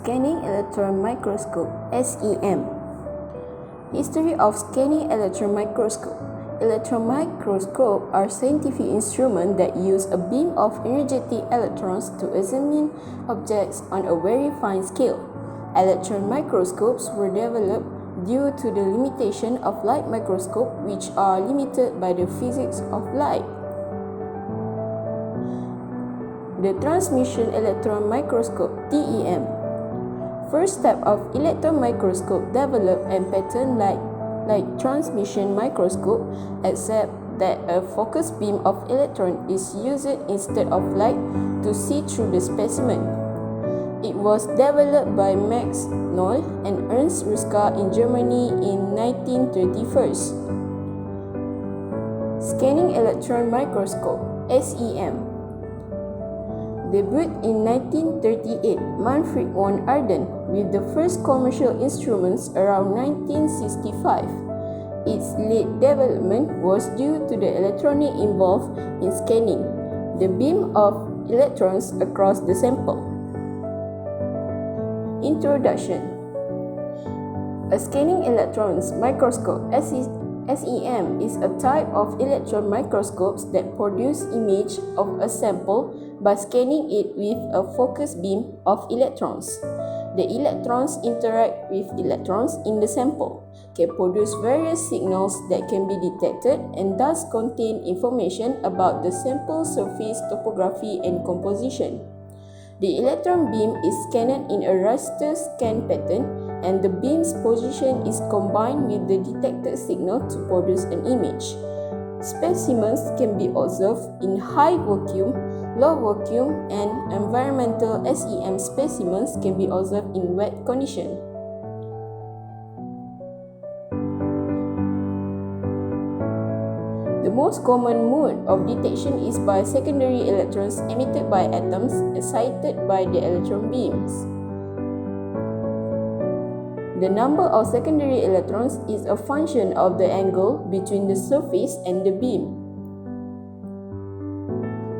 Scanning Electron Microscope (SEM). History of Scanning Electron Microscope. Electron microscopes are scientific instruments that use a beam of energetic electrons to examine objects on a very fine scale. Electron microscopes were developed due to the limitation of light microscopes, which are limited by the physics of light. The Transmission Electron Microscope (TEM). First type of electron microscope developed and patented like transmission microscope, except that a focused beam of electron is used instead of light to see through the specimen. It was developed by Max Noll and Ernst Ruska in Germany in 1931. Scanning Electron Microscope (SEM). Debuted in 1938, Manfred von Ardon with the first commercial instruments around 1965. Its late development was due to the electronics involved in scanning the beam of electrons across the sample. Introduction. A scanning electrons microscope (SEM) is a type of electron microscopes that produce image of a sample by scanning it with a focused beam of electrons. The electrons interact with electrons in the sample, can produce various signals that can be detected and thus contain information about the sample surface topography and composition. The electron beam is scanned in a raster scan pattern, and the beam's position is combined with the detected signal to produce an image. Specimens can be observed in high vacuum, low vacuum, and environmental SEM specimens can be observed in wet conditions. The most common mode of detection is by secondary electrons emitted by atoms excited by the electron beams. The number of secondary electrons is a function of the angle between the surface and the beam.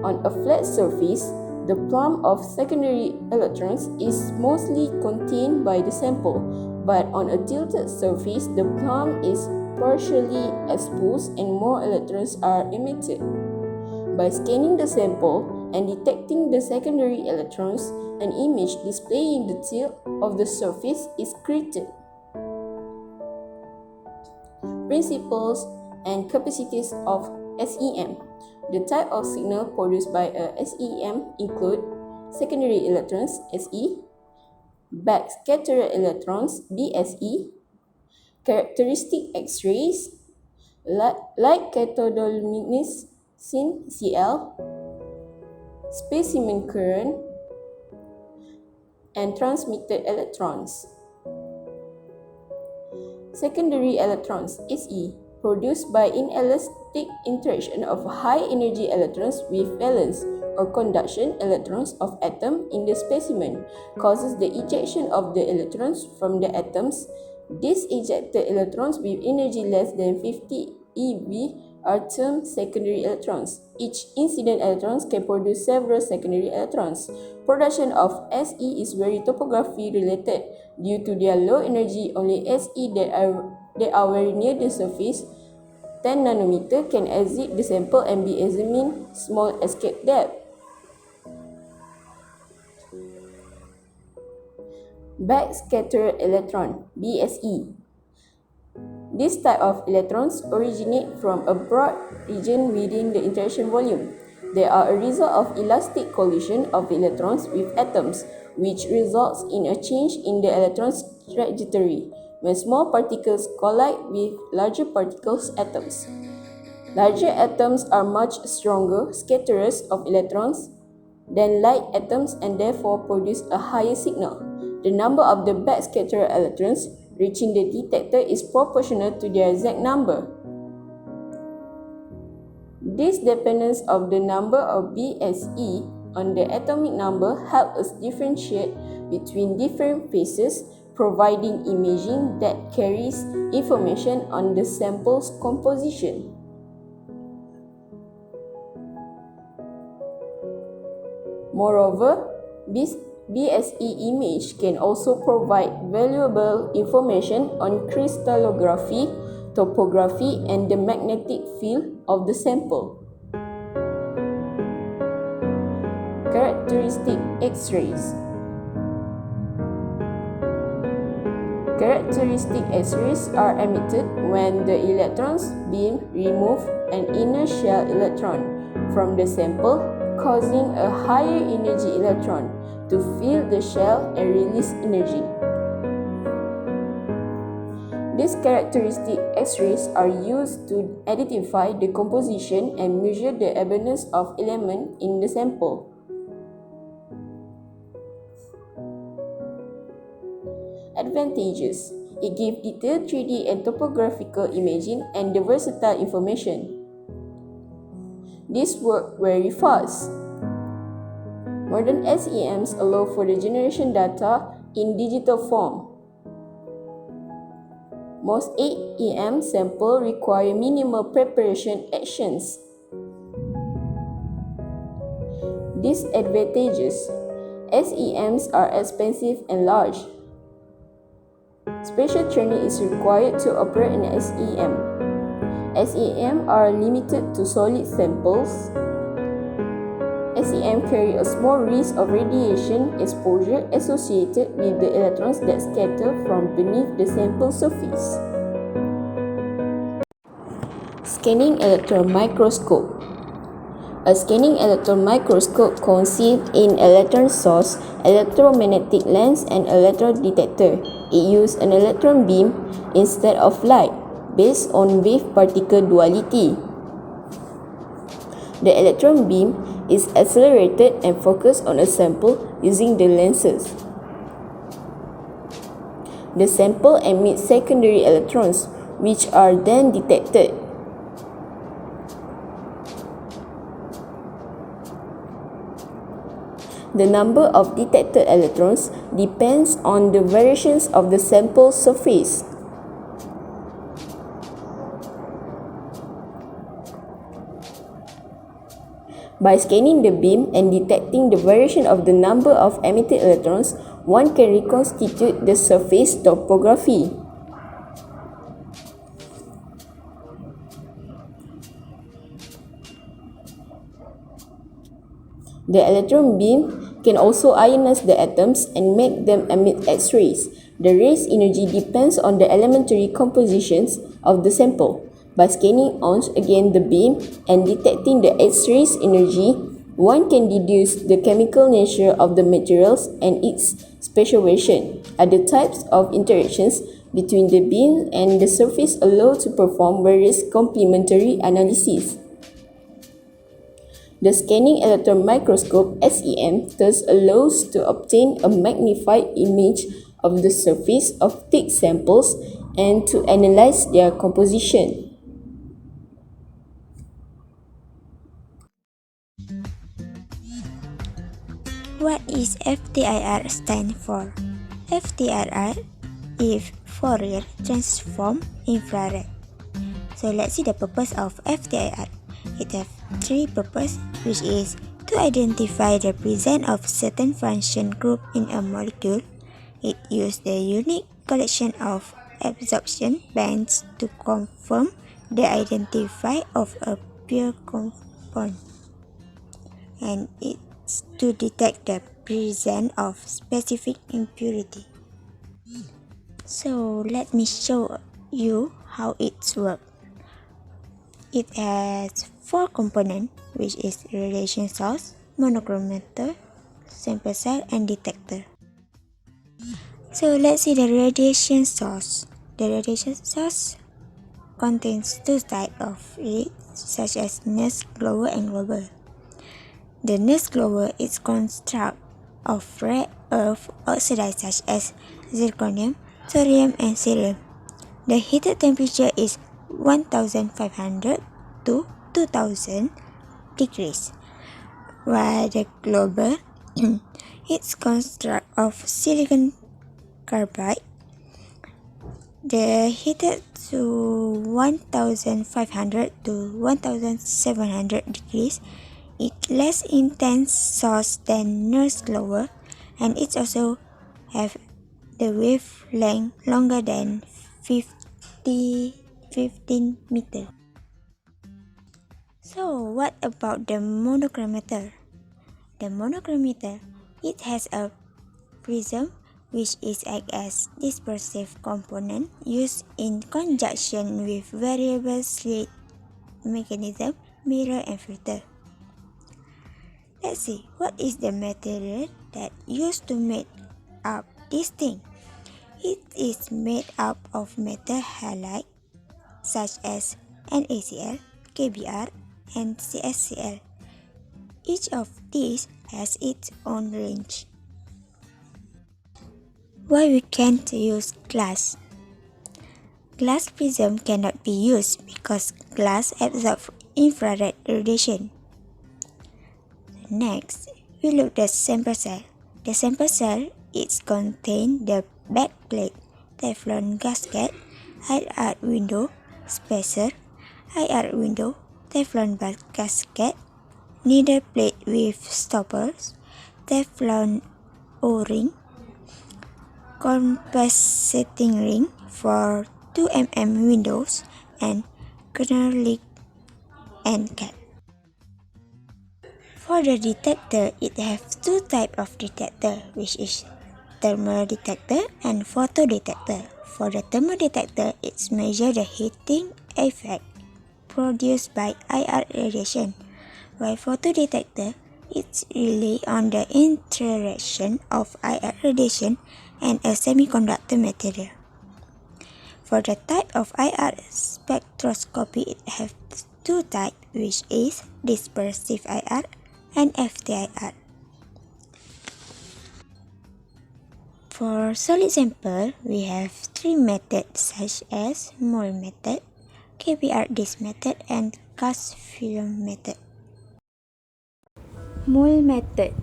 On a flat surface, the plumb of secondary electrons is mostly contained by the sample, but on a tilted surface, the plumb is partially exposed and more electrons are emitted. By scanning the sample and detecting the secondary electrons, an image displaying the tilt of the surface is created. Principles and capacities of SEM. The type of signal produced by a SEM include secondary electrons (SE), backscattered electrons (BSE), characteristic X-rays, light cathodoluminescence (CL), specimen current, and transmitted electrons. Secondary electrons (SE), produced by inelastic interaction of high energy electrons with valence or conduction electrons of atom in the specimen, causes the ejection of the electrons from the atoms. These ejected electrons with energy less than 50 eV are termed secondary electrons. Each incident electrons can produce several secondary electrons. Production of SE is very topography related. Due to their low energy, only SE that are very near the surface, 10 nanometer, can exit the sample and be examined small escape depth. Backscattered electron (BSE). This type of electrons originate from a broad region within the interaction volume. They are a result of elastic collision of electrons with atoms, which results in a change in the electron's trajectory when small particles collide with larger particles atoms. Larger atoms are much stronger scatterers of electrons than light atoms and therefore produce a higher signal. The number of the backscattered electrons reaching the detector is proportional to their exact number. This dependence of the number of BSE on the atomic number helps us differentiate between different phases, providing imaging that carries information on the sample's composition. Moreover, BSE image can also provide valuable information on crystallography, topography, and the magnetic field of the sample. Characteristic X-rays. Characteristic X-rays are emitted when the electrons beam remove an inner shell electron from the sample, causing a higher energy electron to fill the shell and release energy. These characteristic X-rays are used to identify the composition and measure the abundance of element in the sample. Advantages: it gives detailed 3D and topographical imaging and the versatile information. This works very fast. Modern SEMs allow for the generation data in digital form. Most 8EM samples require minimal preparation actions. Disadvantages: SEMs are expensive and large. Special training is required to operate an SEM. SEM are limited to solid samples. SEM carry a small risk of radiation exposure associated with the electrons that scatter from beneath the sample surface. Scanning electron microscope. A scanning electron microscope consists in electron source, electromagnetic lens, and electron detector. It uses an electron beam instead of light, based on wave-particle duality. The electron beam is accelerated and focused on a sample using the lenses. The sample emits secondary electrons, which are then detected. The number of detected electrons depends on the variations of the sample surface. By scanning the beam and detecting the variation of the number of emitted electrons, one can reconstitute the surface topography. The electron beam can also ionize the atoms and make them emit X-rays. The ray's energy depends on the elementary compositions of the sample. By scanning once again the beam and detecting the X-rays energy, one can deduce the chemical nature of the materials and its speciation. Other types of interactions between the beam and the surface allow to perform various complementary analyses. The scanning electron microscope (SEM) thus allows to obtain a magnified image of the surface of thick samples and to analyze their composition. What is FTIR stand for? FTIR is Fourier transform infrared. So let's see the purpose of FTIR. It has three purposes, which is to identify the presence of certain function group in a molecule. It uses the unique collection of absorption bands to confirm the identity of a pure compound. And it's to detect the presence of specific impurity. So let me show you how it works. It has four components, which is radiation source, monochromator, sample size, and detector. So let's see the radiation source. The radiation source contains two types of it, such as nurse glower and global. The nurse glower is constructed of rare earth oxides such as zirconium, thorium, and cerium. The heated temperature is 1500 to 2000 degrees, while the global is constructed of silicon carbide. The heated to 1500 to 1700 degrees. It less intense source than nurse glower and it also have the wavelength longer than 15 meter. So what about the monochromator? The monochromator, it has a prism which is act as dispersive component used in conjunction with variable slit mechanism, mirror and filter. Let's see, what is the material that used to make up this thing? It is made up of metal halide such as NaCl, KBr, and CSCl. Each of these has its own range. Why we can't use glass? Glass prism cannot be used because glass absorbs infrared radiation. Next, we look at the sample cell. The sample cell it contains the backplate, Teflon gasket, IR window, spacer, IR window, Teflon gasket, needle plate with stoppers, Teflon O-ring, compensating ring for 2 mm windows, and knurling and cap. For the detector, it has two types of detector, which is thermal detector and photo detector. For the thermal detector, it measures the heating effect produced by IR radiation, while photo detector, it relies on the interaction of IR radiation and a semiconductor material. For the type of IR spectroscopy, it has two types, which is dispersive IR and FTIR. For solid sample, we have three methods such as mole method, KBR disc method, and cast film method. Mold method.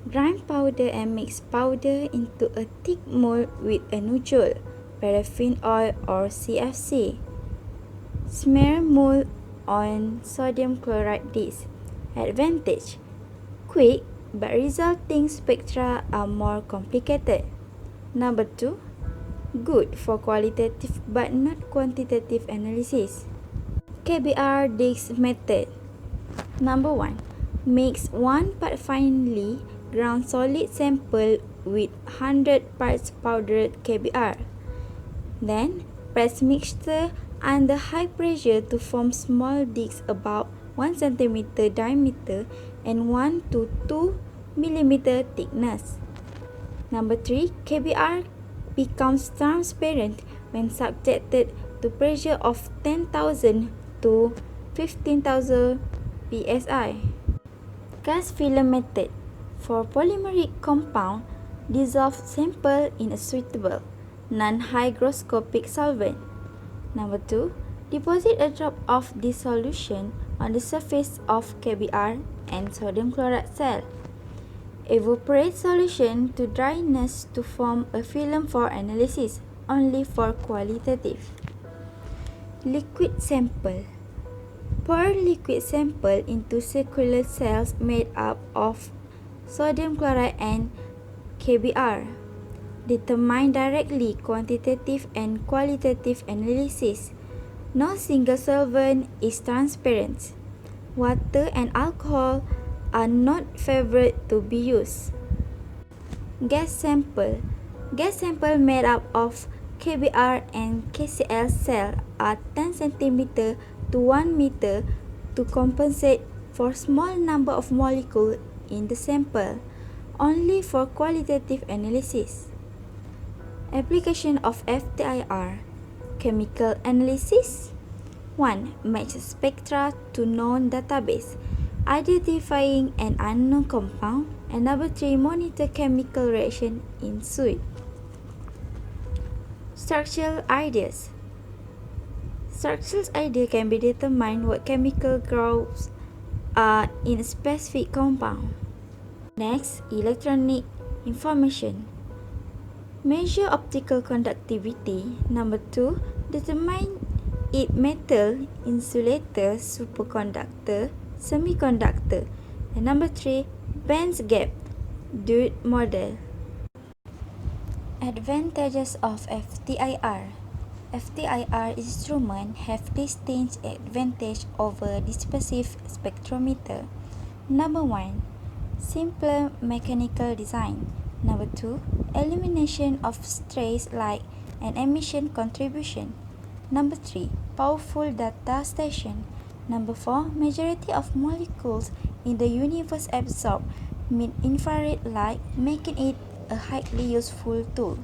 Grind powder and mix powder into a thick mold with a nodule, paraffin oil or CFC. Smear mold on sodium chloride disc. Advantage: quick, but resulting spectra are more complicated. Number 2, good for qualitative but not quantitative analysis. KBR disc method. Number 1, mix 1 part finely ground solid sample with 100 parts powdered KBR. Then, press mixture under high pressure to form small discs about 1 cm diameter and 1 to 2 mm thickness. Number 3, KBR becomes transparent when subjected to pressure of 10,000 to 15,000 psi. Cast film method. For polymeric compound, dissolve sample in a suitable, non-hygroscopic solvent. Number 2, deposit a drop of this solution on the surface of KBR and sodium chloride cell. Evaporate solution to dryness to form a film for analysis, only for qualitative. Liquid sample. Pour liquid sample into circular cells made up of sodium chloride and KBR. Determine directly quantitative and qualitative analysis. No single solvent is transparent. Water and alcohol are not favored to be used. Gas sample. Gas sample made up of KBR and KCl cell are 10 cm to 1 meter to compensate for small number of molecules in the sample, only for qualitative analysis. Application of FTIR. Chemical analysis. 1. Match spectra to known database, identifying an unknown compound. And number 3. Monitor chemical reaction in soil. Structural ideas. Structural idea can be determined what chemical groups are in a specific compound. Next, electronic information. Measure optical conductivity. Number 2, determine it metal, insulator, superconductor, semiconductor. And number 3, bands gap, Dirt model. Advantages of FTIR. FTIR instruments have distinct advantage over dispersive spectrometer. Number 1. Simpler mechanical design. Number 2. Elimination of strays light and emission contribution. Number 3. Powerful data station. Number 4. Majority of molecules in the universe absorb mid-infrared light, making it a highly useful tool.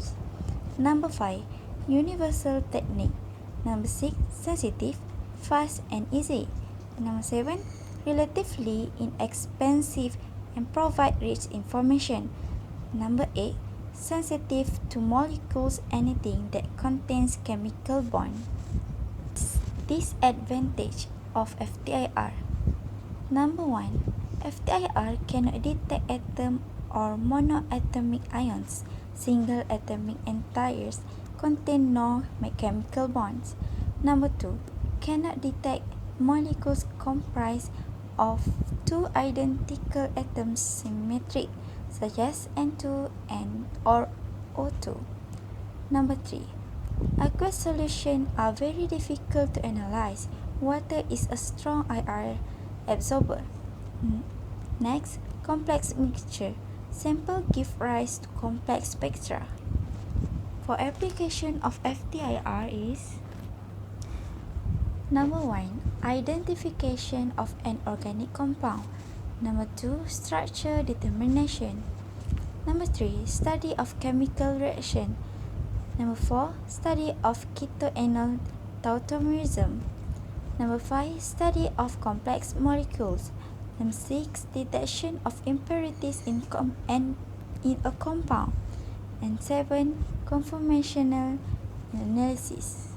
Number 5. Universal technique. Number 6. Sensitive, fast and easy. Number 7. Relatively inexpensive and provide rich information. Number 8. Sensitive to molecules, anything that contains chemical bond. Disadvantage of FTIR. Number 1. FTIR cannot detect atom or monoatomic ions. Single atomic entiers contain no chemical bonds. Number 2. Cannot detect molecules comprised of two identical atoms symmetric, such as N2 and or O2. Number 3. Aqueous solutions are very difficult to analyze. Water is a strong IR absorber. Next, complex mixture. Sample give rise to complex spectra. For application of FTIR is Number 1. Identification of an organic compound. Number 2. Structure determination. Number 3. Study of chemical reaction. Number 4. Study of ketoenol tautomerism. Number 5. Study of complex molecules. Number 6. Detection of impurities in a compound. And 7. Conformational analysis.